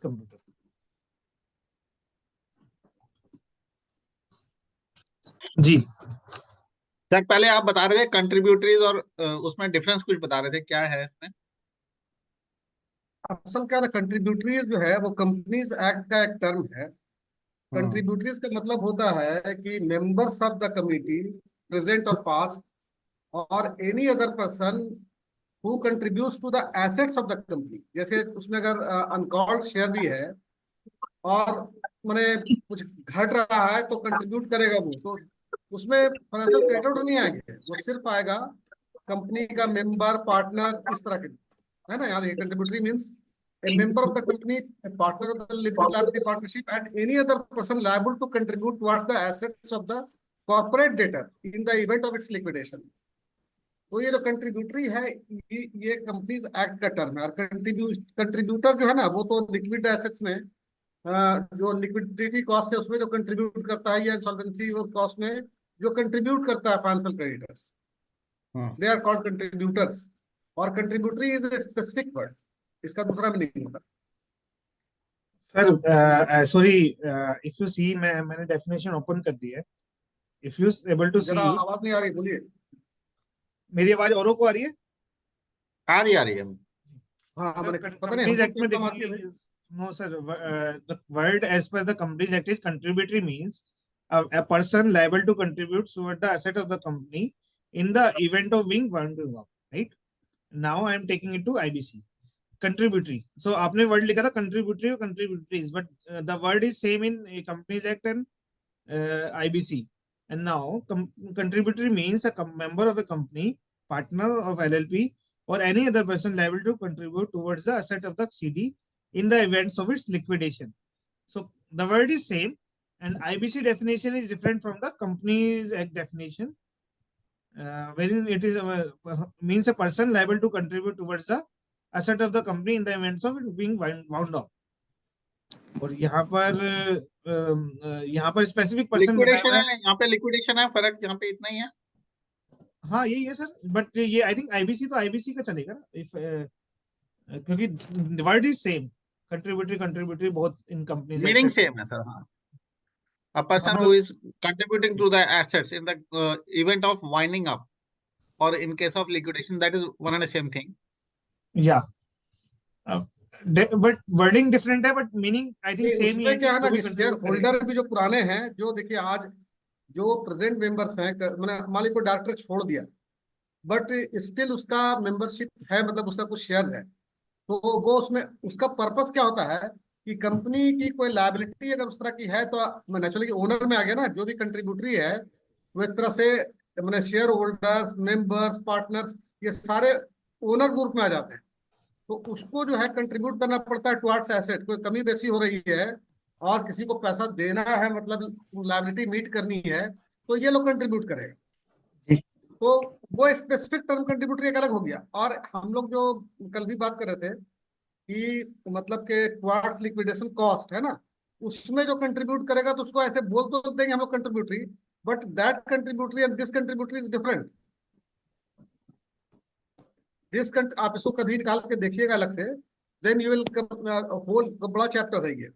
Computer. जी sir पहले आप बता रहे थे कंट्रीब्यूटरीज और उसमें डिफरेंस कुछ बता रहे थे, क्या है इसमें? असल क्या है, कंट्रीब्यूटरीज जो है वो कंपनीज एक्ट का एक टर्म है। कंट्रीब्यूटरीज का मतलब होता है कि members of the committee present और पास्ट और any other person who contributes to the assets of the company. जैसे उसमें अगर अनकॉल्ड शेयर भी है और मैंने कुछ घट रहा है तो कंट्रीब्यूट करेगा वो, तो उसमें फाइनेंशियल क्रेडिटर नहीं आएंगे, वो सिर्फ आएगा कंपनी का मेंबर पार्टनर इस तरह के, है ना। याद है, contributory means a member of the company, a partner of the limited liability partnership, and any other person liable to contribute towards the assets of the corporate debtor in the event of its liquidation. तो ये जो contributory है ये companies act का term है। और contributor जो है ना, वो तो लिक्विड एसेट्स में जो लिक्विडिटी कॉस्ट है उसमें जो कंट्रीब्यूट करता है, या इंसॉल्वेंसी कॉस्ट में जो कंट्रीब्यूट करता है financial creditors, they are called contributors. और contributory is a specific word, इसका दूसरा मीनिंग होता है। Sir sorry, if you see, मैंने डेफिनेशन ओपन कर दी है। If you able to see, जरा आवाज नहीं आ रही, बोलिए। मेरी आवाज औरों को आ रही है? आ रही है। हाँ, सर, मैंने पता नहीं कंपनीज हमको एक्ट में क्यों कम आती है। देखिए, no sir, the word as per the companies act is contributory means a person liable to contribute toward the asset of the company in the event of being wound up, right? Now I am taking it to IBC. Contributory. So आपने word लिखा था contributory और contributories, but the word is same in companies act and IBC. And now contributory means a member of a company, partner of LLP, or any other person liable to contribute towards the asset of the CD in the events of its liquidation. So the word is same, and IBC definition is different from the Companies Act definition, wherein it is means a person liable to contribute towards the asset of the company in the events of it being wound up. और यहाँ पर specific person बताया liquidation हुआ है, यहाँ पे liquidation है, फर्क यहाँ पे इतना ही है। हाँ यही है सर, बट ये आई थिंक आईबीसी तो आईबीसी का चलेगा ना, इफ क्योंकि word is same, contributory both in companies meaning same है सर। हाँ, a person हाँ who is contributing to the assets in the event of winding up or in case of liquidation, that is one and the same thing. या but wording different है, but meaning I think same ही है उसमें क्या है ना कि share कि होल्डर भी जो पुराने हैं, जो देखिए आज जो प्रेजेंट मेंबर्स हैं, मैंने मान लीजिए कोई डायरेक्टर छोड़ दिया बट स्टिल उसका मेंबरशिप है, मतलब उसका कुछ शेयर है, तो वो उसमें उसका पर्पस क्या होता है कि कंपनी की कोई लायबिलिटी अगर उस तरह की है तो नेचुरली ओनर में आ गया ना। जो भी कंट्रीब्यूटरी है वो एक तरह से मैंने शेयर होल्डर्स, मेंबर्स, पार्टनर्स, ये सारे ओनर ग्रुप में आ जाते हैं। तो उसको जो है कंट्रीब्यूट करना पड़ता है टुवर्ड्स एसेट। कोई कमी बेसी हो रही है और किसी को पैसा देना है, मतलब लायबिलिटी मीट करनी है, तो ये लोग कंट्रीब्यूट करेगा। तो वो स्पेसिफिक टर्म कंट्रीब्यूटरी एक अलग हो गया। और हम लोग जो कल भी बात कर रहे थे कि मतलब के टुवर्ड्स लिक्विडेशन कॉस्ट है ना, उसमें जो कंट्रीब्यूट करेगा तो उसको ऐसे बोल तो देंगे हम लोग contributory, but that contributory and this contributory is different. आप इसको कभी निकाल के देखिएगा अलग से, देन यू विल होल बड़ा चैप्टर है ये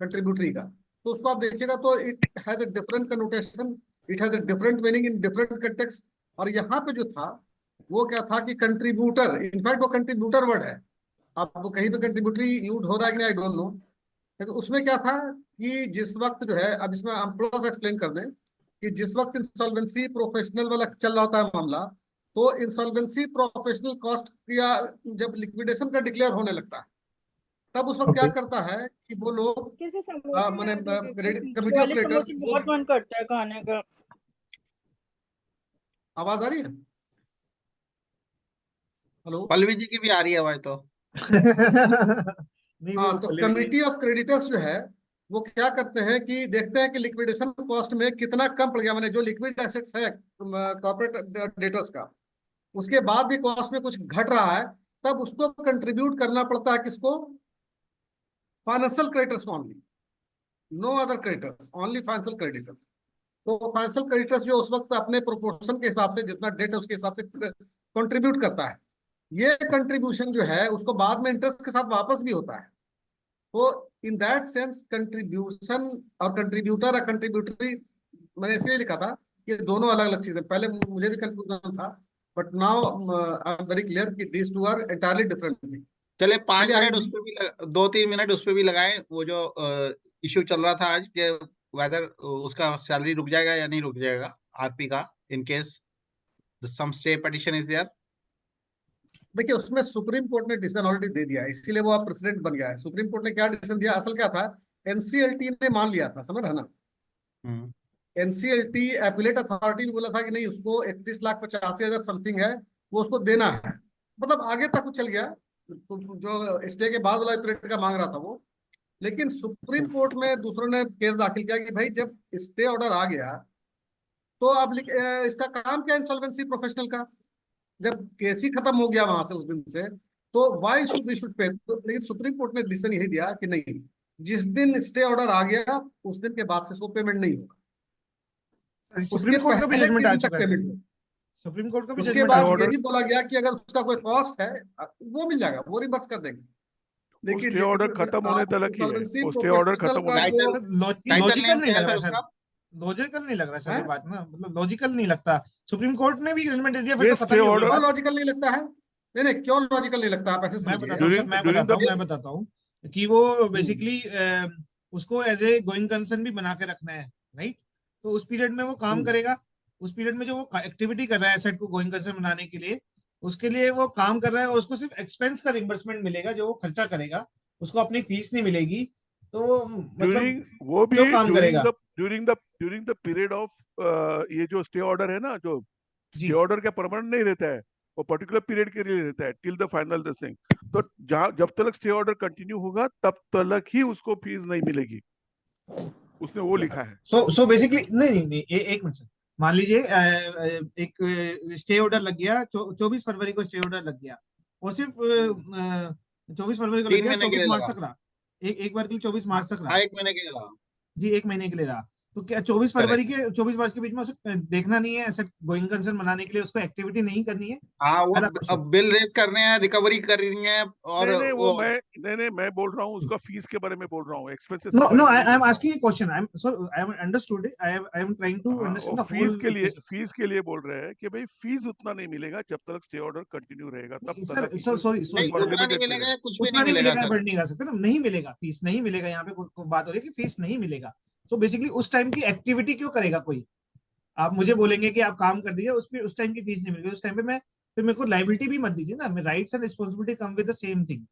कंट्रीब्यूटरी का। तो उसको आप देखिएगा तो it has a different connotation, it has a different meaning in different context. और यहाँ पे जो था वो क्या था कि कंट्रीब्यूटर, इनफैक्ट वो कंट्रीब्यूटर वर्ड है। आपको कहीं पे कंट्रीब्यूटरी यूज हो रहा है कि नहीं आई डोंट नो, लेकिन उसमें क्या था कि जिस वक्त जो है, अब इसमें हम थोड़ा सा एक्सप्लेन कर दें कि जिस वक्त इंसॉल्वेंसी प्रोफेशनल वाला चल रहा होता है मामला, तो इंसॉल्वेंसी प्रोफेशनल कॉस्ट या जब लिक्विडेशन का डिक्लेयर होने लगता है, तब उस वक्त क्या करता है कि वो लोग मैंने कमिटी ऑफ क्रेडिटर्स, बहुत मन करता है खाने का। आवाज आ रही है? हेलो, पल्लवी जी की भी आ रही है आवाज तो। नहीं हाँ, वो तो कमिटी ऑफ क्रेडिटर्स जो है वो क्या करते हैं कि देखते हैं कि लिक्विडेशन कॉस्ट में कितना कम पड़ गया, मैंने जो लिक्विड एसेट्स है कॉर्पोरेट डेटर्स का, उसके बाद भी कॉस्ट में कुछ घट रहा है, तब उसको कंट्रीब्यूट करना पड़ता है किसको? Financial creditors only, no other creditors, only financial creditors. तो फाइनेंशियल क्रेडिटर्स जो उस वक्त अपने प्रोपोर्शन के हिसाब से जितना डेट है उसके हिसाब से कंट्रीब्यूट करता है। ये कंट्रीब्यूशन जो है उसको बाद में इंटरेस्ट के साथ वापस भी होता है। तो इन दैट सेंस कंट्रीब्यूशन और कंट्रीब्यूटर और कंट्रीब्यूटरी मैंने इसलिए लिखा था कि दोनों अलग अलग चीजें, पहले मुझे भी कंफ्यूजन था, but now I am very clear कि these two are entirely different thing. चले 5 चलिए आगे मिनट उस पे भी 2-3 मिनट उस पे भी लगाए, वो जो इश्यू चल रहा था आज कि वेदर उसका सैलरी रुक जाएगा या नहीं रुक जाएगा आरपी का, in case some stay petition is there. देखिए उसमें सुप्रीम कोर्ट ने डिसीजन ऑलरेडी दे दिया है, इसीलिए वो अब प्रेसिडेंट बन गया है। सुप्रीम कोर्ट ने क्या डिसीजन दिया, असल क्या था, एनसीएलटी ने मान लिया था, समझ रहे ना, एनसीएलटी एपीलेट अथॉरिटी ने बोला था कि नहीं उसको 31,85,000 समथिंग है, वो उसको देना है, मतलब आगे तक वो चल गया, तो जो स्टे के बाद वाला एपीलेट का मांग रहा था वो। लेकिन सुप्रीम कोर्ट में दूसरों ने केस दाखिल किया कि भाई जब स्टे ऑर्डर आ गया तो अब इसका काम क्या है इंसॉल्वेंसी प्रोफेशनल का, जब केस ही खत्म हो गया वहां से उस दिन से, तो why should we should pay. लेकिन सुप्रीम कोर्ट ने डिसीजन यही दिया कि नहीं, जिस दिन स्टे ऑर्डर आ गया उस दिन के बाद से उसको पेमेंट नहीं होगा, सुप्रीम उसके कोर्ट का भी पहले जजमेंट के आ दिन तक चुका है पेमेंट होगा। सुप्रीम कोर्ट का भी उसके जजमेंट बाद आ ये भी बोला गया कि अगर उसका कोई कॉस्ट है वो मिल जाएगा, वो रिवर्स कर देंगे। लेकिन स्टे ऑर्डर खत्म होने तक ही है, इंसॉल्वेंसी वो स्टे ऑर्डर प्रोफेशनल खत्म का होने जो टाइटल लॉजिकल नेम नहीं क्या लग है रहा सर सर, उसका? लॉजिकल नहीं लग रहा सर ये है? बात ना, मतलब लॉजिकल नहीं लगता। सुप्रीम कोर्ट ने भी जजमेंट दे दिया, फिर ये तो खत्म ही stay हो गई order- क्यों बात। लॉजिकल नहीं लगता है? नहीं नहीं, क्यों लॉजिकल नहीं लगता, आप ऐसे मैं समझिए। बताता हूँ सर, During- during the- मैं बताता हूँ कि वो बेसिकली उसको एज ए गोइंग कंसर्न भी बना के रखना है, राइट? तो उस पीरियड में वो काम करेगा, उस पीरियड में जो वो एक्टिविटी कर रहा है एसेट को गोइंग कंसर्न बनाने के लिए, उसके लिए वो काम कर रहा है और उसको सिर्फ एक्सपेंस का रिम्बर्समेंट मिलेगा, जो वो खर्चा करेगा, उसको अपनी फीस नहीं मिलेगी। तो वो मतलब ड्यूरिंग वो भी क्यों काम करेगा? ड्यूरिंग द पीरियड ऑफ ये जो स्टे ऑर्डर है ना, जो जी स्टे ऑर्डर क्या परमानेंट नहीं रहता है, वो पर्टिकुलर पीरियड के लिए रहता है till the final this thing. तो जहां जब तक स्टे ऑर्डर कंटिन्यू होगा तब तक ही उसको फीस नहीं मिलेगी, उसने वो लिखा है। सो बेसिकली नहीं नहीं नहीं एक मिनट सर, मान लीजिए एक स्टे ऑर्डर लग गया, 24 फरवरी को स्टे ऑर्डर लग गया, और सिर्फ 24 फरवरी को लग 3 गया, महीने के 24 लिए मार्च लगा। तक रहा, एक बार के लिए 24 मार्च तक रहा। 1 महीने के लिए लगा। जी एक महीने के लिए रहा, तो क्या 24 फरवरी के 24 मार्च के बीच में उसे देखना नहीं है, ऐसे गोइंग कंसर्न बनाने के लिए उसको एक्टिविटी नहीं करनी है? हाँ, वो पहला क्वेश्चन। अब बिल रेज करने हैं, रिकवरी करनी है, और नहीं नहीं वो मैं बोल रहा हूँ उसका फीस के बारे में बोल रहा हूँ, एक्सपेंसेस No, के बारे no, में I नहीं am बोल रहा asking a question. I am understood it. I am trying to हूँ। हाँ, understand और the whole question. फीस के लिए बोल रहे हैं कि भाई फीस उतना नहीं मिलेगा जब तक स्टे ऑर्डर कंटिन्यू रहेगा, तब सर तक ही सर सॉरी नहीं, फॉर उतना नहीं लिमिटेड मिलेगा, पीरियड। कुछ भी उतना नहीं नहीं मिलेगा मिलेगा, सर। बढ़ नहीं कर सकते ना, नहीं मिलेगा, फीस नहीं मिलेगा, यहाँ पे बात हो रही है कि फीस नहीं मिलेगा। तो बेसिकली उस टाइम की एक्टिविटी क्यों करेगा कोई? आप मुझे बोलेंगे कि आप काम कर दीजिए, उस टाइम की फीस नहीं मिलेगी, उस टाइम पे मैं, फिर मेरे को लाइबिलिटी भी मत दीजिए ना, मैं rights and responsibility come with the same thing,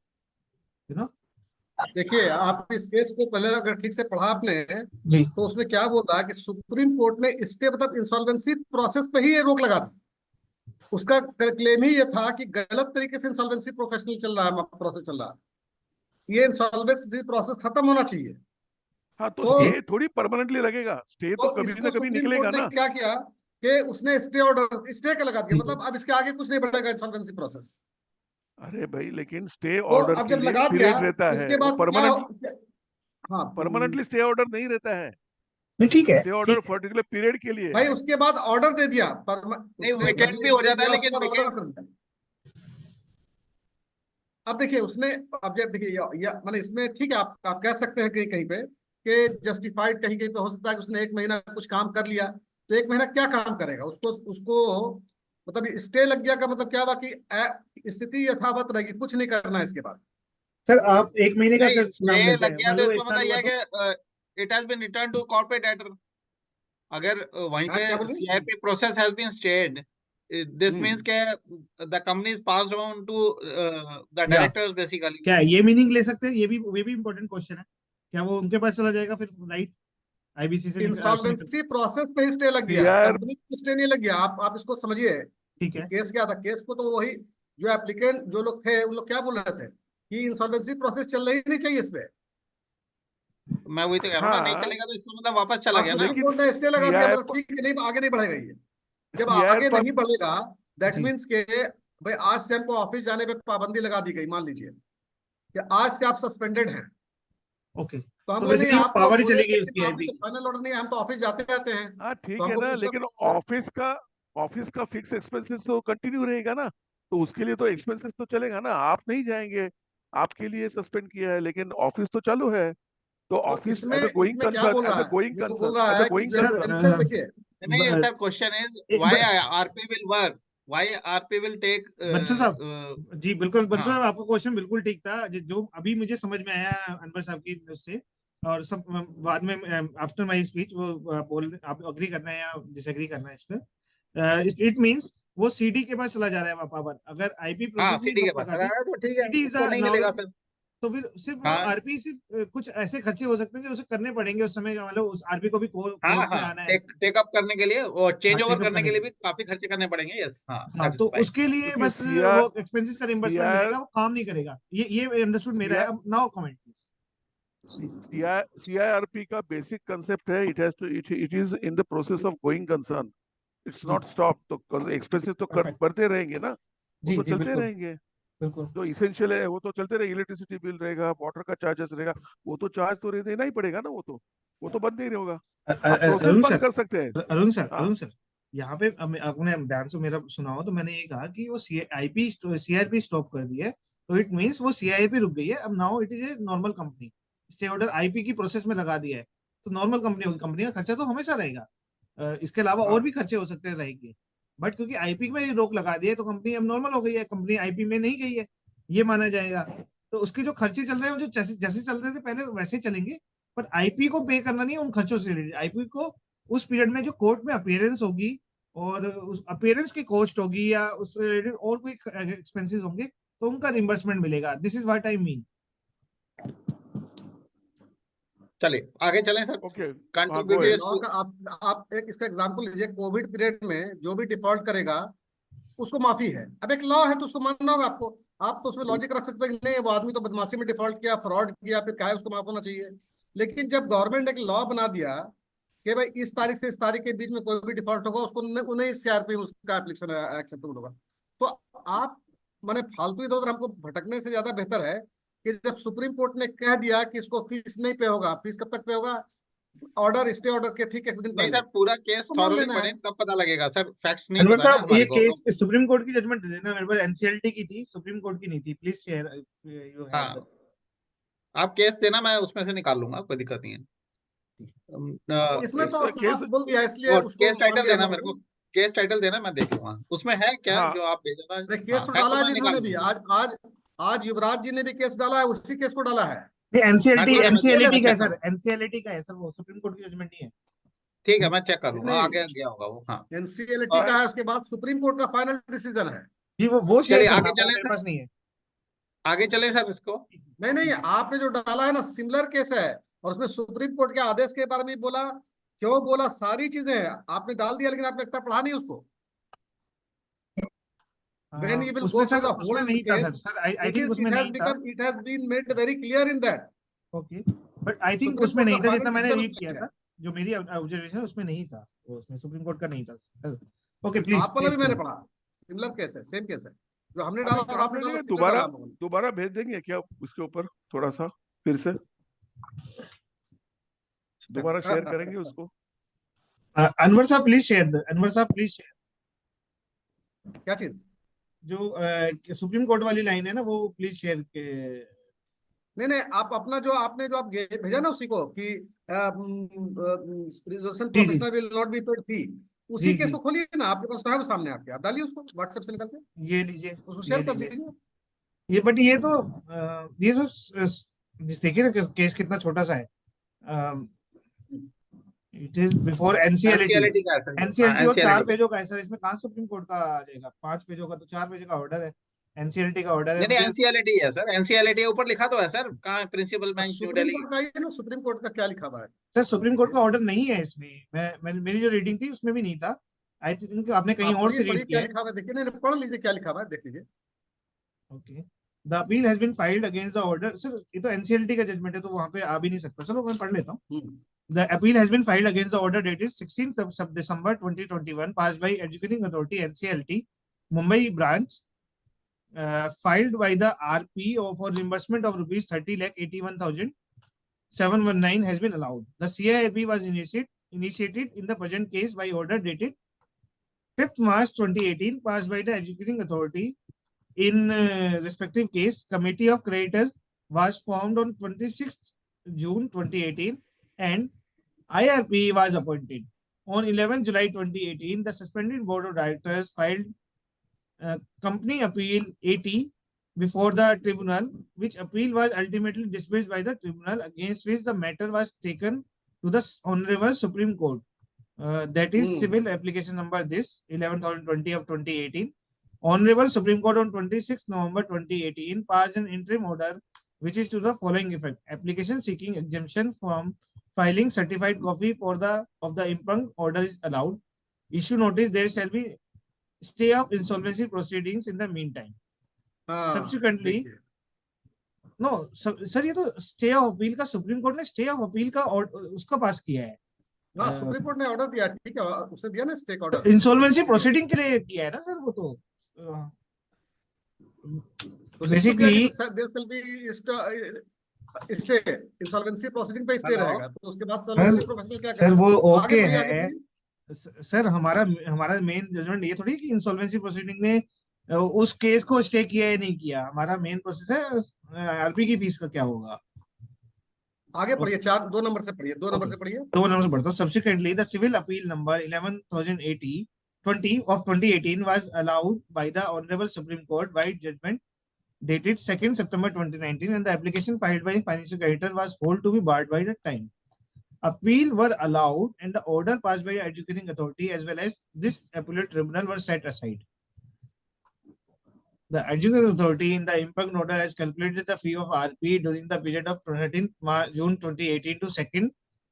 you know. देखिए आप इस केस को पहले अगर ठीक से पढ़ा आपने, जी तो उसमें क्या बोल रहा है कि सुप्रीम कोर्ट ने स्टे मतलब इंसॉल्वेंसी प्रोसेस पे ही ये रोक लगा दी। उसका क्लेम ही ये था कि गलत तरीके से इंसॉल्वेंसी प्रोफेशनल चल रहा है, प्रोसेस चल रहा है, ये इंसॉल्वेंसी प्रोसेस खत्म होना चाहिए। हाँ, तो तो स्टे थोड़ी परमानेंटली लगेगा, स्टे तो कभी इसको ना कभी सुप्रीम निकलेगा कोर्ट ने ना। क्या किया कि उसने स्टे ऑर्डर स्टे का लगा दिया, मतलब अब इसके आगे कुछ नहीं बढ़ेगा इंसॉल्वेंसी प्रोसेस। अरे भाई, लेकिन स्टे तो ऑर्डर अब के जब लिए लगा दिया पीरियड रहता है, उसके वो बाद क्या हाँ परमानेंटली स्टे ऑर्डर नहीं रहता है। नहीं, ठीक है, स्टे ऑर्डर पर्टिकुलर पीरियड के लिए भाई है। उसके बाद ऑर्डर दे दिया नहीं, उसने वेकेट भी जजमेंट हो दे जाता है, दिया, उसके लेकिन बाद वेकेट ऑर्डर कर दिया। अब देखिए उसने, अब जब देखिए या मैंने इसमें ठीक है, आप कह सकते हैं कहीं कहीं पे कि जस्टिफाइड, कहीं कहीं पे हो सकता है कि उसने 1 महीना कुछ काम कर लिया, तो 1 महीना क्या काम करेगा, उसको उसको मतलब स्टे लग गया का मतलब क्या हुआ कि स्थिति यथावत रहेगी, कुछ नहीं करना है इसके बाद। सर आप एक महीने का नहीं, स्टे नाम लेते लग हैं, गया मान तो लो इसका एक साल मतलब हुआ यह तो। है कि it has been return to corporate debtor. अगर वहीं हाँ, क्या पे बोलिए? CIP process has been stayed, this means hmm के the company is passed on to the या डायरेक्टर्स बेसिकली। क्या ये मीनिंग ले सकते हैं? ये भी इंपॉर्टेंट क्वेश्चन है, क्या वो उनके पास चला जाएगा फिर, राइट? आईबीसी से निकल। इंसॉल्वेंसी प्रोसेस पे ही स्टे लग गया, यार कंपनी को स्टे नहीं लग गया। आप इसको समझिए ठीक कि है, केस क्या था। केस को तो वही जो एप्लीकेंट जो लोग थे उन लोग क्या बोल रहे थे कि इंसॉल्वेंसी प्रोसेस चल रही नहीं चाहिए इस पे। मैं वही तो कह रहा हूँ ना, नहीं हाँ, चलेगा तो इसका मतलब वापस चला अब गया ना। सुप्रीम लेकिन कोर्ट ने स्टे लगा दिया, मतलब सीआईएफ ठीक है, नहीं आगे नहीं बढ़ेगा ये। जब सीआईएफ आगे पर नहीं बढ़ेगा दैट जी मीन्स के भाई आज से हमको ऑफिस जाने पे पाबंदी लगा दी गई, मान लीजिए कि आज से आप सस्पेंडेड हैं, ओके। तो हम तो बोले नहीं, बेसिकली आप तो पावर ही बोले चली गई थे कि उसकी अभी आईबी तो की। फाइनल ऑर्डर नहीं है, हम तो ऑफिस जाते रहते हैं, हाँ तो ठीक है हमको ना, पूछना लेकिन पड़ता है। ऑफिस का फिक्स एक्सपेंसेस तो कंटिन्यू रहेगा ना, तो उसके लिए तो एक्सपेंसेस तो चलेगा ना, आप नहीं जाएंगे, आपके लिए सस्पेंड किया है, लेकिन ऑफिस तो चालू है। तो तो ऑफिस इसमें एज अ गोइंग इसमें क्या कंसर्न, बोल एज रहा अ है, गोइंग ये तो बोल कंसर्न, रहा एज अ है कि गोइंग जब Sir, कंसर्न। सेंसर देखिए, नहीं ब- सर, क्वेश्चन इज एक व्हाई ब- RP will work, why RP will take Bansal साहब जी बिल्कुल, बंसल हाँ साहब आपका क्वेश्चन बिल्कुल ठीक था। जो अभी मुझे समझ में आया अनवर साहब की उससे, और सब बाद में आफ्टर माय स्पीच वो बोल, आप अग्री करना है या डिसएग्री करना है इस पर। इट मींस वो सीडी के पास चला जा रहा है पावर, अगर आईपी हाँ प्रोसेस में सीडी के रोक पास लगा चला दी, रहा है तो ठीक है, सीडी इज उसको नहीं मिलेगा फिर। तो फिर सिर्फ वो हाँ आरपी सिर्फ कुछ ऐसे खर्चे हो सकते हैं जो उसे करने पड़ेंगे उस समय, मतलब उस आरपी को भी हाँ कोर्ट में हाँ, आना है। टेक अप करने के लिए और चेंज ओवर टेकअप करने करने के के लिए लिए, भी काफी खर्चे करने पड़ेंगे। यस हाँ, हाँ, दैट तो इज फाइन। उसके लिए क्योंकि बस सीआर वो एक्सपेंसेस का रिम्बर्समेंट सीआर मिलेगा, वो काम नहीं करेगा। ये अंडरस्टूड मेरा है। अब नाउ कमेंट प्लीज। CIRP का बेसिक कंसेप्ट है, it has to, it is in the process of going concern, it's जी नॉट स्टॉप। तो एक्सपेंसेस तो परफेक्ट, बढ़ते रहेंगे ना, वो जी तो जी चलते बिल्कुल रहेंगे। बिल्कुल। जो इसेंशियल है वो तो चलते रहेगा, इलेक्ट्रिसिटी बिल रहेगा, वाटर का चार्जेस रहेगा, वो तो चार्ज तो देना ही पड़ेगा ना, वो तो बंद नहीं होगा। आप प्रोसेस अरुण बंद सर, कर सकते हैं। अरुण सर, हाँ अरुण सर, यहाँ पे आपने ध्यान से मेरा सुना हो तो मैंने ये कहा कि वो आईपी सीआरपी स्टॉप कर दिया है, तो इट मींस वो सीआईपी रुक गई है। अब now it is a normal company, stay order IP की प्रोसेस में लगा दिया है, तो नॉर्मल कंपनी होगी। कंपनी का खर्चा तो हमेशा रहेगा, इसके अलावा और हाँ भी खर्चे हो सकते रहेंगे, बट क्योंकि आईपी में रोक लगा दिया है तो कंपनी अब नॉर्मल हो गई है, कंपनी आईपी में नहीं गई है, ये माना जाएगा। तो उसके जो खर्चे चल रहे हैं वो जो जैसे जैसे चल रहे थे पहले वैसे ही चलेंगे, पर आईपी को पे करना नहीं है उन खर्चों से रिलेटेड। आईपी को उस पीरियड में जो कोर्ट में अपियरेंस होगी और उस अपियरेंस की कॉस्ट होगी या उससे रिलेटेड और कोई एक्सपेंसेस होंगे, तो उनका रिम्बर्समेंट मिलेगा। This is what I mean. चलिए आगे चलें सर। ओके, हाँ गो कंट्रीब्यूटरी अहेड। लॉ का आप एक इसका एग्जांपल लीजिए, कोविड पीरियड में जो भी डिफॉल्ट करेगा उसको माफी है। अब एक लॉ है तो उसको मानना होगा आपको। आप तो उसमें लॉजिक रख सकते हैं कि नहीं, वो आदमी तो बदमाशी में डिफॉल्ट किया, फ्रॉड किया, फिर क्या है, उसको माफ होना चाहिए। लेकिन जब गवर्नमेंट एक लॉ बना दिया कि भाई इस तारीख से इस तारीख के बीच में कोई भी डिफॉल्ट होगा उसको उन्हें सीआरपी उसका एप्लीकेशन एक्सेप्टेबल होगा। तो आप माने फालतू इधर उधर हमको भटकने से ज्यादा बेहतर है कि जब सुप्रीम कोर्ट ने कह दिया कि इसको फीस नहीं पे होगा, फीस कब तक पे होगा, ऑर्डर स्टे ऑर्डर के ठीक एक दिन नहीं पहले सर, पूरा केस तो मान थॉरोली लेना है। पढ़ें तब पता लगेगा सर, फैक्ट्स नहीं अनवर पता ना साहब, ये हमारे को। केस सुप्रीम कोर्ट की जजमेंट दे देना मेरे पास, एनसीएलटी की थी, सुप्रीम कोर्ट की नहीं थी। Please share if you have the. हाँ आप केस देना, मैं उसमें से निकाल लूंगा, कोई दिक्कत नहीं है। इसमें तो इसका केस, साफ बोल दिया इसलिए वो उसको केस मान टाइटल लिया हम देना लोगों मेरे को, ने। केस टाइटल देना, मैं देख लूंगा उसमें है क्या हाँ जो आप भेजा था। नहीं, केस हाँ तो है डाला तो है मैं जी निकाल इन्होंने भी। लूंगा। आज युवराज जी ने भी केस डाला है, उसी केस को डाला है। नहीं, हाँ एनसीएलटी ठीक है, मैं चेक एनसीएलटी का है कर सर, एनसीएलटी का है सर, वो सुप्रीम कोर्ट की जजमेंट नहीं है। ठीक है, मैं चेक कर लूंगा, नहीं, आगे गया होगा वो। हाँ एनसीएलटी और का है, उसके बाद सुप्रीम कोर्ट का फाइनल डिसीजन है। जी वो शेयर चलिए करना, आगे वो चलें मेरे सर, पास नहीं है। आगे चलें सर इसको। नहीं नहीं, आपने जो डाला है ना सिमिलर केस है, और उसमें सुप्रीम कोर्ट के आदेश के बारे में बोला, क्यों बोला, सारी चीजें आपने डाल दिया, लेकिन आपने एक पढ़ा नहीं उसको। When you will उसमें go through सर, the उसमें whole नहीं था case, sir. Sir I think उसमें नहीं था। it has been made very clear in that. Okay, but I think supreme उसमें कोर्ट का नहीं था, जितना फाइनल मैंने डिसीजन रीड किया है। था। जो मेरी ऑब्जर्वेशन है उसमें नहीं था, वो उसमें सुप्रीम कोर्ट का नहीं था। ओके प्लीज आप वाला भी प्लीज मैंने प्लीज। पढ़ा, सिमिलर केस है, सेम केस है, जो हमने आप डाला एक और काम आपने डाला, करिए, सिमिलर डाला दोबारा हम लोगों ने। दोबारा भेज देंगे क्या उसके ऊपर, थोड़ा सा फिर से दोबारा शेयर करेंगे उसको। अनवर साहब प्लीज शेयर, अनवर साहब प्लीज शेयर। क्या चीज? जो सुप्रीम कोर्ट वाली लाइन है ना, वो प्लीज शेयर के। नहीं नहीं, आप अपना जो आपने जो आप भेजा ना उसी को कि रिजोल्यूशन जी जी professional will not be paid fee, उसी जी केस जी, को खोलिए ना, आपके पास तो है वो सामने आपके, आप डालिए उसको व्हाट्सएप से निकल के, ये लीजिए, उसको ये शेयर कर लीजिए। दीजिए। ये बट ये तो देखिए ना केस कितना छोटा सा है। It is before NCLT. NCLT का है सर ये। हाँ एनसीएलटी और एनसीएलटी 4 पेजों का है सर, इसमें कहाँ सुप्रीम कोर्ट का आ जाएगा? 5 पेजों का, तो 4 पेज का ऑर्डर है, एनसीएलटी का ऑर्डर है नहीं नहीं, मुझे। एनसीएलटी है सर, एनसीएलटी ऊपर लिखा तो है सर, कहाँ principal bank new supreme Delhi. Court का ये ना, सुप्रीम कोर्ट का क्या लिखा हुआ है? सर सुप्रीम कोर्ट का ऑर्डर नहीं है इसमें, मेरी जो रीडिंग थी उसमें भी नहीं था। आई थिंक आपने कहीं आप और पढ़िए से पढ़िए रीड क्या किया है। लिखा हुआ है, देखिए, नहीं पढ़ लीजिए क्या लिखा हुआ है, देख लीजिए। Okay, the appeal has been filed against the order. Sir ये तो एनसीएलटी का जजमेंट है, तो वहां पे आ भी नहीं सकता। चलो मैं पढ़ लेता हूँ। The appeal has been filed against the order dated 16th of December 2021 passed by Educating Authority NCLT Mumbai branch, filed by the RP for reimbursement of rupees 30,81,719 has been allowed. The CIRP was initiated in the present case by order dated 5th March 2018 passed by the Educating Authority in respective case, committee of creditors was formed on 26th June 2018 and IRP was appointed. On 11 July 2018, the suspended board of directors filed company appeal 80 before the tribunal, which appeal was ultimately dismissed by the tribunal, against which the matter was taken to the Honorable Supreme Court. That is civil application number this 11,020 of 2018. Honorable Supreme Court on 26 November 2018 passed an interim order which is to the following effect: application seeking exemption from filing certified copy for the of the impugned order is allowed. Issue notice: there shall be stay of insolvency proceedings in the meantime. हाँ, Subsequently, देखिए, no sir ये तो stay of appeal का supreme court ने stay of appeal का उसका पास किया है, हाँ सुप्रीम कोर्ट ने ऑर्डर दिया, ठीक है, उसने दिया ना स्टेक ऑर्डर। इंसॉल्वेंसी प्रोसीडिंग के लिए किया है ना सर वो तो basically there will be stay, insolvency proceeding पे स्टे Hello? रहेगा, तो उसके बाद सॉल्वेंसी प्रोफेशनल क्या सर करेगा? वो आगे ओके बढ़िए, आगे है बढ़िए। सर, हमारा मेन जजमेंट ये थोड़ी कि इंसॉल्वेंसी प्रोसीडिंग ने उस केस को स्टे किया या नहीं किया। हमारा मेन प्रोसेस है आरपी की फीस का क्या होगा। आगे पढ़िए, 2 नंबर से पढ़िए, 2 नंबर से पढ़िए। दो नंबर से पढ़ता हूँ। Subsequently the civil appeal number 11,020 of 2018 was allowed by the Honorable Supreme Court by judgment dated 2nd September 2019, and the application filed by financial creditor was held to be barred by that time. Appeal were allowed and the order passed by the adjudicating authority as well as this appellate tribunal were set aside. The adjudicating authority in the impugned order has calculated the fee of RP during the period of 13th June 2018 to 2nd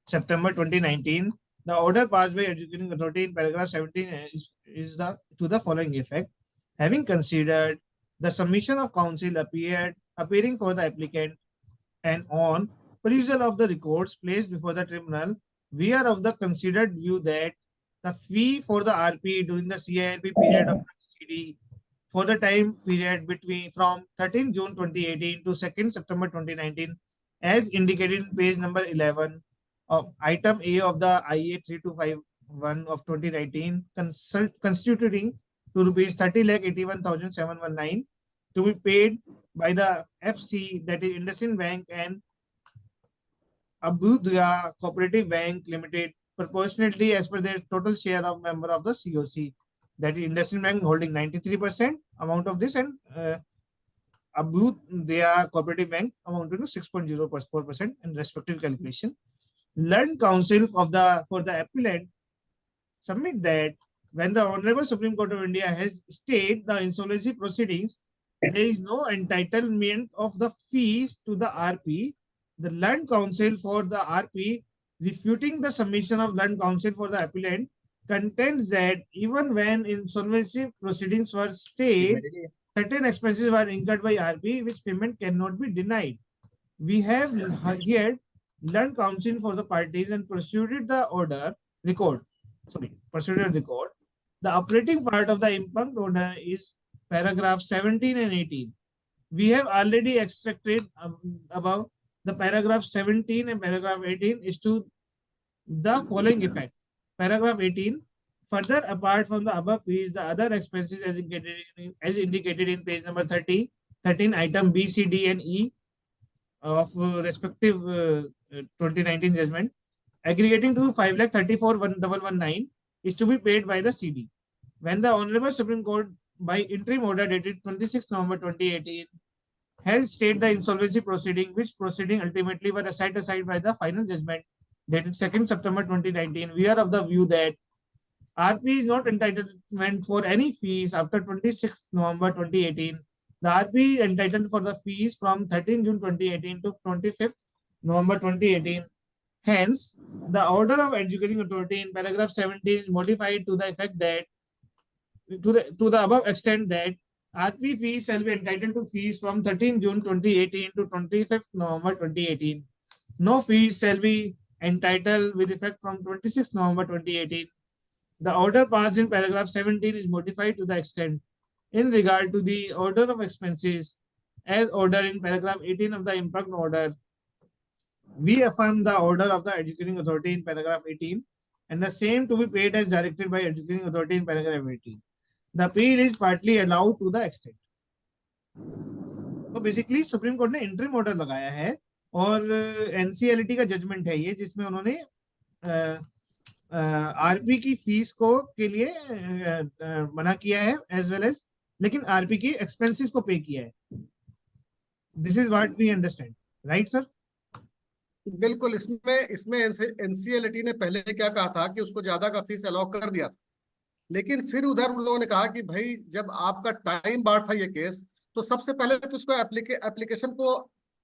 September 2019. The order passed by adjudicating authority in paragraph 17 is to the following effect: having considered the submission of counsel appearing for the applicant and on perusal of the records placed before the tribunal, we are of the considered view that the fee for the RP during the CIRP period of the CD for the time period between from 13 June 2018 to 2nd September 2019, as indicated in page number 11 of item A of the IA 3251 of 2019, constituting to rupees 30,81,719 to be paid by the FC, that is IndusInd Bank and Abhyudaya Cooperative Bank Limited, proportionately as per their total share of member of the COC, that is IndusInd Bank holding 93% amount of this and Abhyudaya Cooperative Bank amounting to 6.04% in respective calculation. Learned counsel for the appellant submit that when the Honorable Supreme Court of India has stayed the insolvency proceedings, there is no entitlement of the fees to the RP. The learned counsel for the RP, refuting the submission of learned counsel for the appellant, contends that even when insolvency proceedings were stayed, certain expenses were incurred by RP, which payment cannot be denied. We have here learned counsel for the parties and proceeded the record. The operating part of the impugned order is paragraph 17 and 18. We have already extracted above the paragraph 17 and paragraph 18 is to the following effect. Paragraph 18, further apart from the above fees, the other expenses as indicated in page number 13 item B, C, D and E of respective 2019 judgment, aggregating to 5,34,119 is to be paid by the CD. When the Honorable Supreme Court by interim order dated 26 November 2018 has stayed the insolvency proceeding, which proceeding ultimately were set aside by the final judgment dated 2nd September 2019, we are of the view that RP is not entitlement for any fees after 26 November 2018. The RP entitled for the fees from 13 June 2018 to 25th November 2018. Hence, the order of adjudicating authority in paragraph 17 is modified to the effect that to the above extent that RP fees shall be entitled to fees from 13 June 2018 to 25th November 2018. No fees shall be entitled with effect from 26 November 2018. The order passed in paragraph 17 is modified to the extent in regard to the order of expenses as ordered in paragraph 18 of the impugned order. We affirm the order of the adjudicating authority in paragraph 18 and the same to be paid as directed by adjudicating authority in paragraph 18. The appeal is partly allowed to the extent. तो basically supreme court ने interim order लगाया है और NCLT का judgement है ये, जिसमें उन्होंने आरपी की फीस को के लिए मना किया है एज वेल एज, लेकिन आरपी की एक्सपेंसेस को पे किया है। This is what we understand, right sir? बिल्कुल। इसमें इसमें एनसीएलटी ने पहले क्या कहा था कि उसको ज्यादा का फीस अलाउ कर दिया था, लेकिन फिर उधर उन लोगों ने कहा कि भाई जब आपका टाइम बार था ये केस, तो सबसे पहले तो उसको एप्लीकेशन को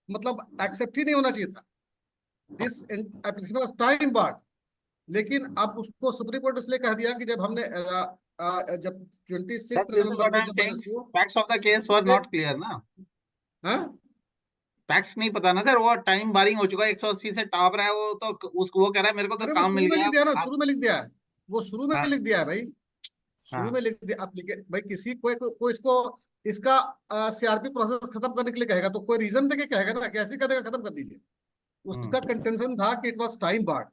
मतलब एक्सेप्ट ही नहीं होना चाहिए था। दिस एप्लीकेशन वाज टाइम बार। लेकिन अब उसको सुप्रीम कोर्ट इसलिए कह दिया कि जब हमने जब 26 That this is November what को I'm जब मैंने saying. उसको Facts of the case were not clear ना. हाँ फैक्ट्स नहीं पता ना सर, वो टाइम बारिंग हो चुका है, 180 से टॉप रहा है वो, तो उसको वो कह रहा है मेरे को तो अरे वो काम मिल शुरू में गया। लिख दिया ना, आप शुरू में लिख दिया है, वो शुरू में हाँ लिख दिया है भाई, शुरू हाँ में लिख दिया भाई किसी कोई इसको इसका सीआरपी प्रोसेस खत्म करने के लिए कहेगा तो कोई रीजन देके कहेगा ना, कैसे कहेगा खत्म कर दीजिए। उसका कंटेंशन था कि इट वाज टाइम बार्ड,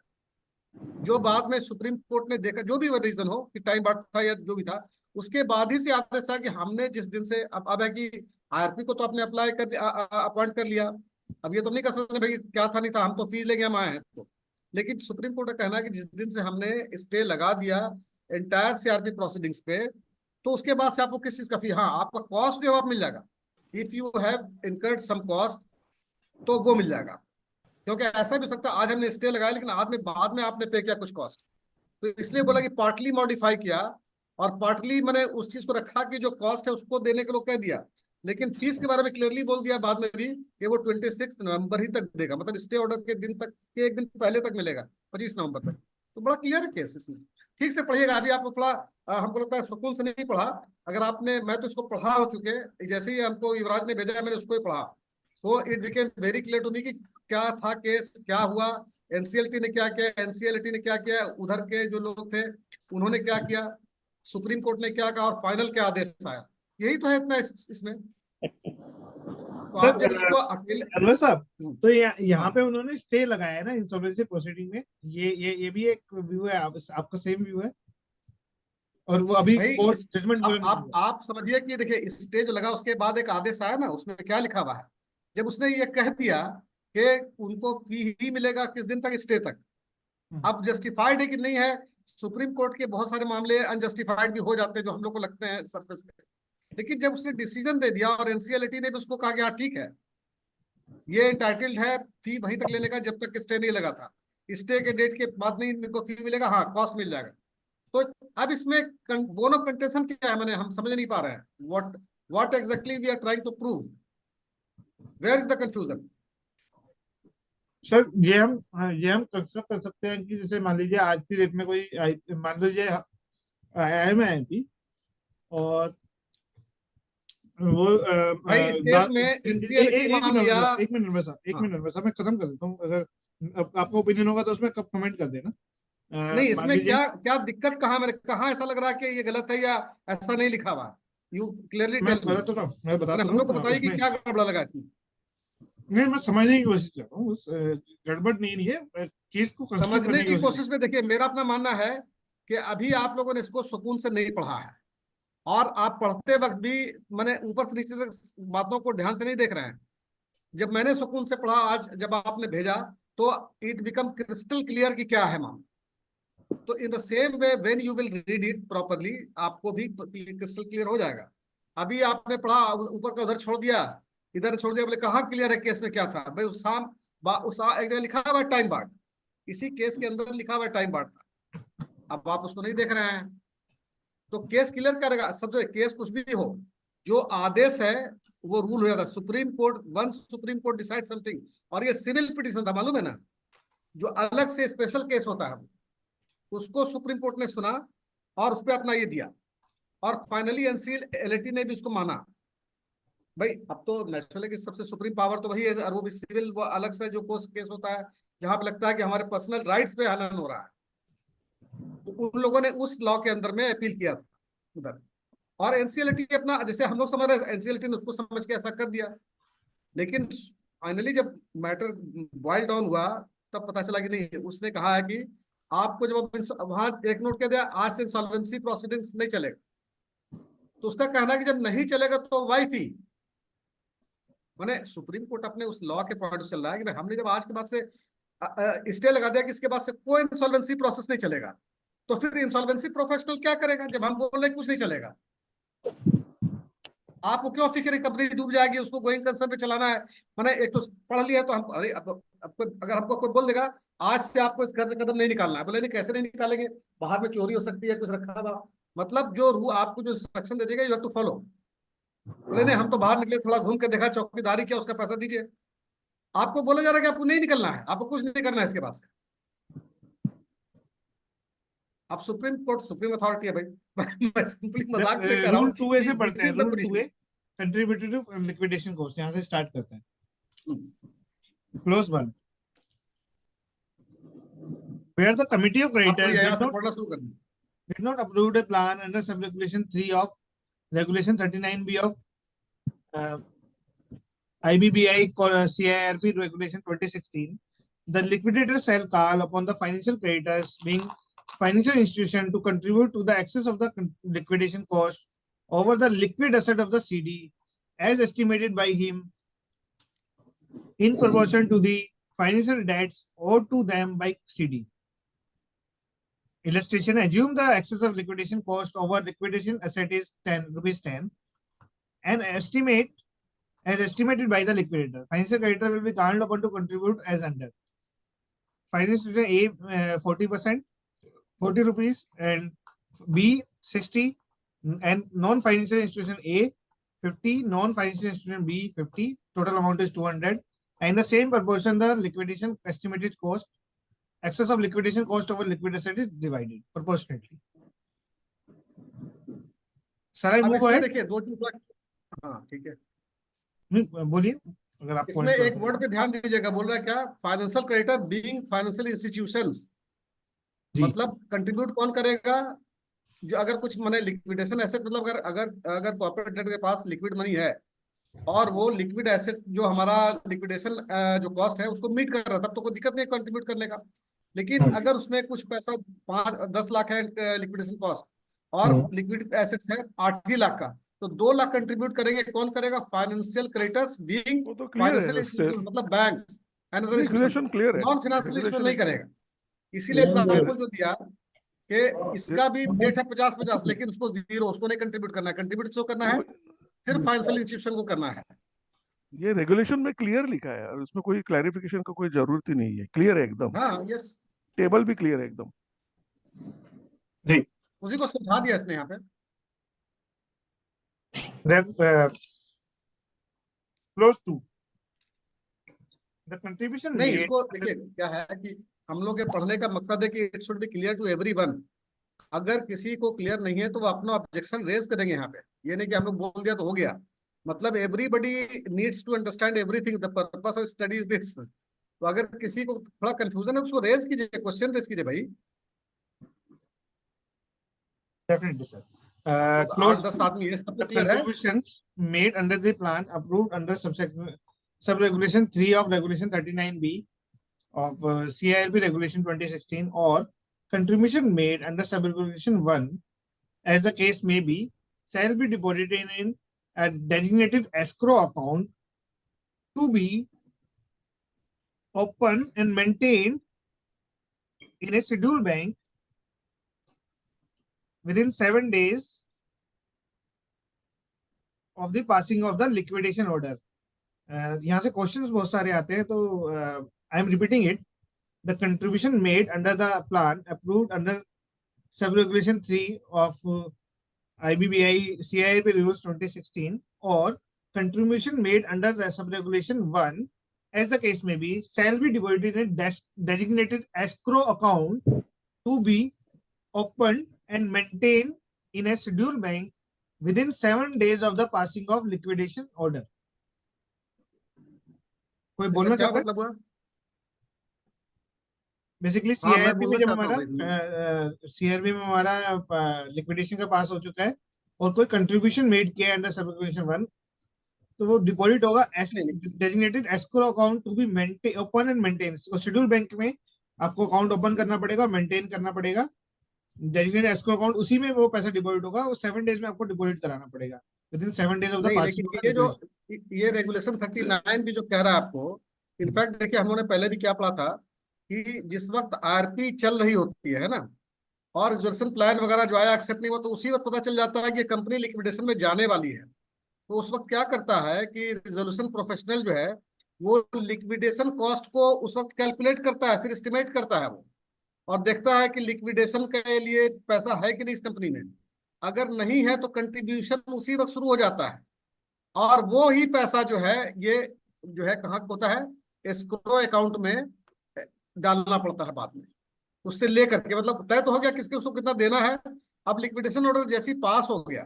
जो बाद में सुप्रीम कोर्ट ने देखा, जो भी वो रीजन हो कि टाइम बार्ड था या जो भी था, उसके बाद ही से आदेश था कि हमने जिस दिन से अब है कि आरपी को तो आपने अप्लाई कर अपॉइंट कर लिया, अब ये तो नहीं कर सकते भाई क्या था नहीं था, हम तो फीस लेके हम आए हैं तो। लेकिन सुप्रीम कोर्ट का कहना है कि जिस दिन से हमने स्टे लगा दिया एंटायर सीआरपी प्रोसीडिंग्स पे, तो उसके बाद से आपको किस चीज का फी, हाँ आपका कॉस्ट जो है आप मिल जाएगा, if you have incurred some cost तो वो मिल जाएगा। क्योंकि ऐसा भी हो सकता है आज हमने स्टे लगाया लेकिन बाद में आपने पे किया कुछ कॉस्ट, तो इसलिए बोला कि पार्टली मॉडिफाई किया, और पार्टली मैंने उस चीज को रखा कि जो कॉस्ट है उसको देने के लोग कह दिया, लेकिन फीस के बारे में क्लियरली बोल दिया बाद में भी कि वो 26 नवंबर ही तक देगा, मतलब स्टे ऑर्डर के दिन तक के एक दिन पहले तक मिलेगा, 25 नवंबर तक। तो बड़ा क्लियर है केस इसमें, ठीक से पढ़िएगा। अभी आपको थोड़ा हमको लगता है सुकून से नहीं पढ़ा, अगर आपने, मैं तो इसको पढ़ा हो चुके, जैसे ही हमको युवराज ने भेजा है मैंने उसको ही पढ़ा, तो it became very clear to me कि क्या था केस, क्या हुआ, एनसीएलटी ने क्या किया, एनसीएलटी ने क्या किया, उधर के जो लोग थे उन्होंने क्या किया, सुप्रीम कोर्ट ने क्या कहा और फाइनल क्या आदेश आया, यही तो है इतना इसमें। तो आप जब इसको अकेले अनवर साहब, तो यहाँ हाँ पे उन्होंने स्टे लगाया है ना इंसॉल्वेंसी प्रोसीडिंग में, ये भी एक व्यू है, आपका सेम व्यू है? और वो अभी भाई कोर्ट जजमेंट पूरा नहीं हुआ। आप समझिए कि देखिए स्टे जो लगा उसके बाद एक आदेश आया ना, उसमें क्या लिखा हुआ है, जब उसने ये कह दिया कि उनको फी ही मिलेगा किस दिन तक, स्टे तक, अब जस्टिफाइड है कि नहीं है, सुप्रीम कोर्ट के बहुत सारे मामले अनजस्टिफाइड भी हो जाते हैं जो हम लोग को लगते हैं सरफेस पे, लेकिन जब उसने डिसीजन दे दिया और एनसीएलटी ने भी उसको कहा कि हाँ ठीक है ये इंटाइटल्ड है फी वहीं तक लेने का जब तक स्टे नहीं लगा था, स्टे के डेट के बाद नहीं इनको फी मिलेगा, हाँ कॉस्ट मिल जाएगा। तो अब इसमें बोन ऑफ कंटेंशन क्या है, मैंने हम समझ नहीं पा रहे हैं, what exactly we are trying to prove, where is the confusion. Sir ये हम कंस्ट्रक्ट कर सकते हैं कि जैसे मान लीजिए आज की डेट में कोई मान लीजिए आया है मैं एमपी, और वो भाई इस केस में एनसीएलटी मान लिया, एक मिनट में साहब, एक हाँ मिनट में साहब, मैं खत्म कर देता हूँ, अगर आपको ओपिनियन होगा तो उसमें कब कमेंट कर देना। नहीं मान इसमें लीजिए क्या क्या दिक्कत कहाँ, मैंने कहाँ ऐसा लग रहा है कि ये गलत है या ऐसा नहीं लिखा हुआ, यू क्लियरली मैं टेल मी, बताता हूँ, मैं बताता हम लोग को हूँ बताइए कि उसमें। क्या गड़बड़ा लगा इसमें। नहीं, मैं समझने की कोशिश कर रहा हूँ, गड़बड़ नहीं है, केस को कंस्ट्रक्ट समझने करने की की कोशिश कोशिश में देखिए मेरा अपना मानना है कि अभी आप लोगों ने इसको सुकून से नहीं पढ़ा है, और आप पढ़ते वक्त भी मैंने ऊपर से नीचे तक बातों को ध्यान से नहीं देख रहे हैं। जब मैंने सुकून से पढ़ा आज जब आपने भेजा तो इट बिकम क्रिस्टल क्लियर कि क्या है मामला। तो in the same way when you will read it properly आपको भी क्रिस्टल क्लियर हो जाएगा। अभी आपने पढ़ा ऊपर का उधर छोड़ दिया, इधर छोड़ दिया, बोले कहाँ क्लियर है केस में क्या था भाई, एक जगह लिखा हुआ है टाइम बार्ड, इसी केस के अंदर लिखा हुआ है टाइम बार्ड था, अब आप उसको नहीं देख रहे हैं, तो केस क्लियर करेगा। सब केस कुछ भी हो, जो आदेश है वो रूल हो जाता है। Supreme court once supreme court decide something, और ये सिविल पिटीशन था मालूम है ना, जो अलग से स्पेशल केस होता है उसको सुप्रीम कोर्ट ने सुना और उस पर अपना ये दिया, और फाइनली एनसीएलटी ने भी उसको माना। भाई अब तो नेचुरल है कि सबसे सुप्रीम पावर तो वही है, और वो भी सिविल, वो अलग से जो केस होता है जहां पे लगता है कि हमारे पर्सनल राइट्स पे हनन हो रहा है, तो उन लोगों ने उस लॉ के अंदर में अपील किया था उधर, और एनसीएलटी अपना, जैसे हम लोग समझ रहे एनसीएलटी ने उसको समझ के ऐसा कर दिया, लेकिन फाइनली जब मैटर बॉइल डाउन हुआ तब पता चला कि नहीं, उसने कहा है कि आपको जब वहां एक नोट कह दिया आज से इंसॉल्वेंसी प्रोसीडिंग्स नहीं चलेगा, तो उसका कहना है कि जब नहीं चलेगा तो वाई फी, माने सुप्रीम कोर्ट अपने उस लॉ के पॉइंट से चल रहा है कि भाई हमने जब आज के बाद से स्टे लगा दिया कि इसके बाद से कोई इंसॉल्वेंसी प्रोसेस नहीं चलेगा, तो फिर इंसॉल्वेंसी प्रोफेशनल क्या करेगा जब हम बोल रहे हैं कुछ नहीं चलेगा? आपको क्यों फिक्र है कंपनी डूब जाएगी, उसको गोइंग कंसर्न पे चलाना है? मैंने एक तो पढ़ लिया तो हम, अरे अब अगर हमको कोई बोल देगा आज से आपको इस घर से कदम नहीं निकालना है, बोले नहीं कैसे नहीं निकालेंगे, बाहर में चोरी हो सकती है, कुछ रखा हुआ, मतलब जो रू आपको जो इंस्ट्रक्शन दे देगा यू हैव टू फॉलो। बोले नहीं हम तो बाहर निकले, थोड़ा घूम के देखा चौकीदारी क्या, उसका पैसा दीजिए। आपको बोला जा रहा है कि आपको नहीं निकलना है, आपको कुछ नहीं करना है इसके बाद से। आप सुप्रीम कोर्ट सुप्रीम अथॉरिटी है भाई। मैं सिंपली मजाक में कर रहा रूल हूँ 2A कि से पढ़ते हैं, this is the rule position। 2A contributory liquidation cost, यहाँ से स्टार्ट करते हैं। Close 1, where the committee of आपको creditors यहाँ से पढ़ना शुरू करना। did not approve a plan under sub-regulation 3 of regulation 39B of IBBI CIRP regulation 2016, the liquidator shall call upon the financial creditors being financial institution to contribute to the excess of the liquidation cost over the liquid asset of the CD as estimated by him in proportion to the financial debts owed to them by CD. Illustration: assume the excess of liquidation cost over liquidation asset is ₹10, and estimate as estimated by the liquidator. Financial creditor will be called upon to contribute as under. Financial institution A 40%, ₹40, and B 60, and non-financial institution A 50, non-financial institution B 50. Total amount is 200. And the same proportion the liquidation estimated cost, excess of liquidation cost over liquid asset is divided proportionately. Sir, I अब move इसमें ahead. देखिए दो चीज, हाँ ठीक है, बोलिए अगर आप इसमें एक वर्ड पे ध्यान दीजिएगा, बोल रहा है क्या, financial creditor being financial institutions, जी। मतलब कंट्रीब्यूट कौन करेगा? जो अगर कुछ मैंने लिक्विडेशन एसेट, मतलब अगर अगर अगर कॉर्पोरेट डेट के पास लिक्विड मनी है और वो लिक्विड एसेट जो हमारा लिक्विडेशन जो कॉस्ट है उसको मीट कर रहा है, तब तो कोई दिक्कत नहीं कंट्रीब्यूट करने का। लेकिन अगर उसमें कुछ पैसा 5-10 लाख है लिक्विडेशन कॉस्ट और लिक्विड एसेट्स है 8 लाख का, तो 2 लाख कंट्रीब्यूट करेंगे, कौन करेगा? फाइनेंशियल क्रेडिटर्स बीइंग वो तो क्लियर फाइनेंशियल है, इंस्टीट्यूशन, मतलब banks and other institutions, regulation clear है, नॉन फाइनेंशियल इंस्टीट्यूशन नहीं रेगुलेशन करेगा। इसीलिए एग्जांपल जो दिया कि इसका भी डेट है 50-50, लेकिन उसको जीरो, उसको नहीं कंट्रीब्यूट करना है, कंट्रीब्यूट जो करना है सिर्फ फाइनेंशियल इंस्टीट्यूशन को करना है। ये रेगुलेशन में क्लियर लिखा है और उसमें कोई क्लैरिफिकेशन का कोई जरूरत ही नहीं है, क्लियर है एकदम, हाँ यस, टेबल भी क्लियर है एकदम। जी। उसी को समझा दिया इसने यहाँ पे। Close 2, the contribution नहीं, made. इसको देखिए क्या है कि हम लोग के पढ़ने का मकसद है कि it should be clear to everyone. अगर किसी को क्लियर नहीं है तो वो अपना ऑब्जेक्शन रेज करेंगे यहाँ पे, ये नहीं कि हम लोग बोल दिया तो हो गया। मतलब everybody needs to understand everything, the purpose of study is this. तो अगर किसी को थोड़ा कंफ्यूजन है उसको रेज कीजिए, क्वेश्चन रेज कीजिए भाई। Definitely, sir. तो Close 8-10 आदमी ये सबको the क्लियर है। contributions made under the plan approved under sub-regulation 3 of regulation 39B of CIRP regulation 2016, or contribution made under sub-regulation 1, as the case may be, shall be deposited in a designated escrow account to be open and maintained in a scheduled bank within 7 days of the passing of the liquidation order. यहाँ से questions बहुत सारे आते हैं, तो I am repeating it. The contribution made under the plan approved under sub regulation 3 of IBBI CIRP rules 2016, or contribution made under sub regulation 1, as the case may be, shall be deposited in a designated escrow account to be opened and maintained in a scheduled bank within 7 days of the passing of liquidation order. कोई बोलना इसका क्या चाहता है? मतलब हुआ? Basically हाँ, मैं CIRP में बोलना जब चाहता हमारा हूँ CIRP में हमारा लिक्विडेशन का पास हो चुका है और कोई कंट्रीब्यूशन मेड किया अंडर सब रेगुलेशन 1, तो वो डिपॉजिट होगा designated escrow account to be maintain open and maintain. Schedule bank में आपको अकाउंट ओपन करना पड़ेगा और मेंटेन करना पड़ेगा डेजिग्नेटेड एस्क्रो अकाउंट, उसी में वो पैसा डिपॉजिट होगा और 7 डेज में आपको डिपॉजिट कराना पड़ेगा with in 7 days of the नहीं, पासिंग लेकिन ऑफ ये जो ये रेगुलेशन 39 भी जो कह रहा है आपको, इनफैक्ट देखिए हम लोगों ने पहले भी क्या पढ़ा था कि जिस वक्त आरपी चल रही होती है ना, और रिजोल्यूशन प्लान वगैरह जो आया एक्सेप्ट नहीं हुआ, तो उसी वक्त पता चल जाता है कि कंपनी लिक्विडेशन में जाने वाली है। तो उस वक्त क्या करता है कि रिजोल्यूशन प्रोफेशनल जो है वो लिक्विडेशन कॉस्ट को उस वक्त कैलकुलेट करता है, फिर एस्टिमेट करता है वो, और देखता है कि लिक्विडेशन के लिए पैसा है कि नहीं इस कंपनी में। अगर नहीं है तो कंट्रीब्यूशन उसी वक्त शुरू हो जाता है, और वो ही पैसा जो है ये जो है कहाँ होता है, एस्क्रो अकाउंट में डालना पड़ता है बाद में। उससे लेकर के मतलब तय तो हो गया किसके उसको कितना देना है। अब लिक्विडेशन ऑर्डर जैसे ही पास हो गया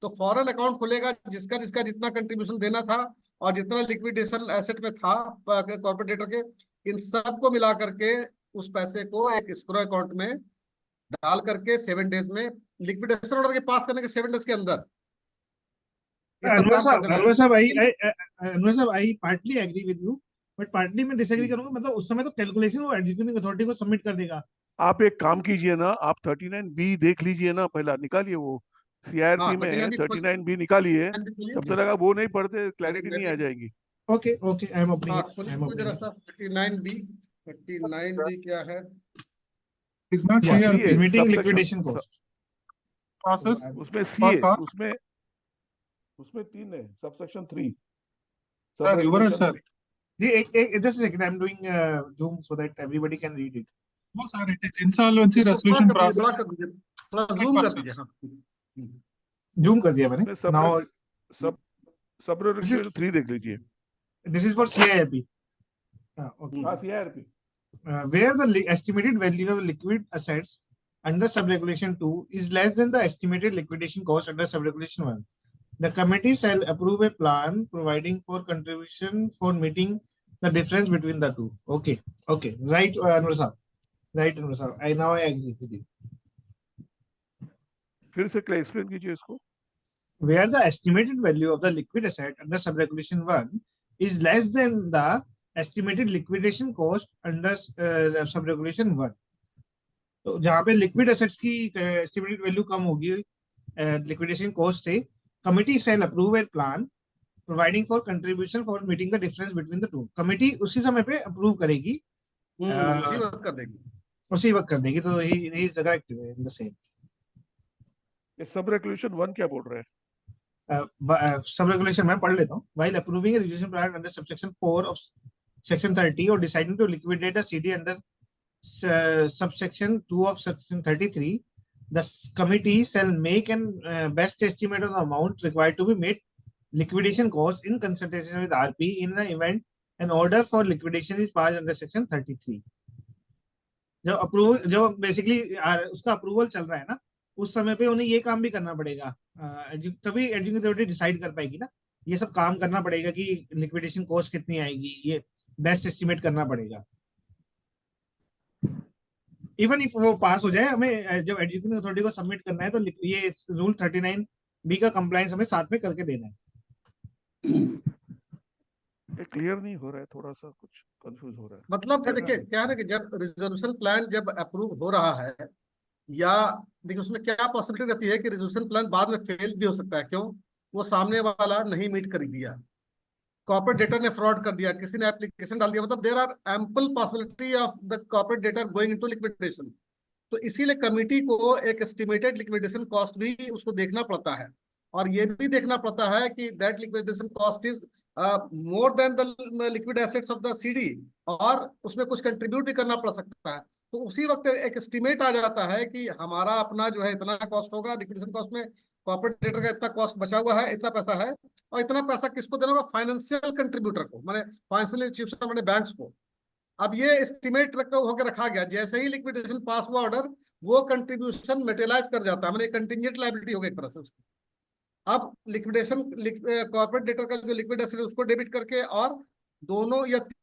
तो फॉरेन अकाउंट खुलेगा, जिसका जिसका जितना कंट्रीब्यूशन देना था और जितना लिक्विडेशन एसेट में था कॉर्पोरेट डेटर के, इन सबको मिला करके उस पैसे को एक एस्क्रो अकाउंट में डाल करके 7 डेज में, लिक्विडेशन ऑर्डर के पास करने के 7 डेज के अंदर ये सब काम कर देना है। Anwar साहब, Anwar साहब, I partly agree with you, but partly मैं disagree करूंगा। मतलब उस समय तो कैलकुलेशन वो एग्जीक्यूटिव अथॉरिटी को सबमिट कर देगा। आप एक काम कीजिए ना, आप 39B देख लीजिए ना, पहला निकालिए वो सीआरपी हाँ, में 39B 39B निकालिए। खोलिए। जब तक आप वो नहीं पढ़ते क्लैरिटी नहीं आ जाएगी। Okay, okay, I am opening हाँ it. I खोलिए am तो जरा opening it. सा 39B क्या है। It's not Yeah, CRP. CA, limiting subsection, liquidation cost. Process उसमें for CA, car. उसमें 3 है, subsection 3, Sir, sub you were regulation sir. 3। जी, just a second, I am doing Zoom so that everybody can read it. No, sir, it is insolvency इसको resolution बड़ा process. कर दीजिए, थोड़ा zoom कर दीजिए। हाँ Zoom कर दिया मैंने। उसमें सब Now सब रेगुलेशन 3 देख लीजिए। this is for CIRP. Okay. हाँ, CIRP। Where the estimated value of liquid assets under subregulation 2 is less than the estimated liquidation cost under subregulation 1. The committee shall approve a plan providing for contribution for meeting the difference between the two. Okay, okay, right, Anwar sahab. Right, Anwar sahab. I agree with you. फिर से explain कीजिए इसको। Where the estimated value of the liquid asset under subregulation 1 is less than the estimated liquidation cost under subregulation 1. तो जहां पे liquid assets की estimated value कम होगी लिक्विडेशन कॉस्ट से, committee shall approve a plan providing for contribution for meeting the difference between the two. Committee उसी समय पे अप्रूव करेगी, उसी वक्त कर देगी। उसी वक्त कर देगी। तो he is correct in the same. ये सब रेगुलेशन 1 क्या बोल रहा है? सब रेगुलेशन मैं पढ़ लेता हूँ। While approving a resolution plan under subsection 4 of section 30 और deciding to liquidate a CD under subsection 2 of section 33, the committee shall make an best estimate of the amount required to be made liquidation cost in consultation with RP in the event an order for liquidation is passed under section 33. जब basically उसका approval चल रहा है ना, उस समय पे उन्हें ये काम भी करना पड़ेगा, तभी एग्जीक्यूटिव अथॉरिटी डिसाइड कर पाएगी ना। ये सब काम करना पड़ेगा कि लिक्विडेशन कॉस्ट कितनी आएगी, ये बेस्ट एस्टिमेट करना पड़ेगा। इवन इफ वो पास हो जाए, हमें जब एजुकेशन अथॉरिटी को सबमिट करना है तो ये रूल 39B का कंप्लायंस हमें साथ में करके देना है। ये क्लियर नहीं हो रहा है, थोड़ा सा कुछ कंफ्यूज हो रहा है। मतलब देखिए क्या है ना कि जब रिजोल्यूशन प्लान जब अप्रूव हो रहा है, या देखिए उसमें क्या पॉसिबिलिटी रहती है कि रिजोल्यूशन प्लान बाद में फेल भी हो सकता है। क्यों? वो सामने वाला नहीं मीट कर दिया, कॉर्पोरेट डेटर ने फ्रॉड कर दिया, किसी ने एप्लीकेशन डाल दिया, मतलब there are ample possibility of the corporate debtor going into liquidation. तो इसीलिए कमिटी को एक एस्टिमेटेड लिक्विडेशन कॉस्ट भी उसको देखना पड़ता है, और ये भी देखना पड़ता है कि that liquidation cost is more than the liquid assets of the CD, और उसमें कुछ कंट्रीब्यूट भी करना पड़ सकता है। तो उसी वक्त एक एस्टिमेट आ जाता है कि हमारा अपना जो है इतना कॉस्ट होगा लिक्विडेशन कॉस्ट में, कॉर्पोरेट डेटर का इतना कॉस्ट बचा हुआ है, इतना पैसा है, और इतना पैसा किसको देना होगा? फाइनेंशियल कंट्रीब्यूटर को, माने फाइनेंशियल इंस्टीट्यूशन, माने बैंक्स को। अब ये एस्टिमेट होकर रखा गया, जैसे ही लिक्विडेशन पास हुआ ऑर्डर, वो कंट्रीब्यूशन मेटेलाइज कर जाता है, माने कंटिंजेंट लायबिलिटी हो गई एक तरह से उसकी। अब लिक्विडेशन कॉर्पोरेट डेटर का जो लिक्विड एसेट उसको डेबिट करके, और दोनों या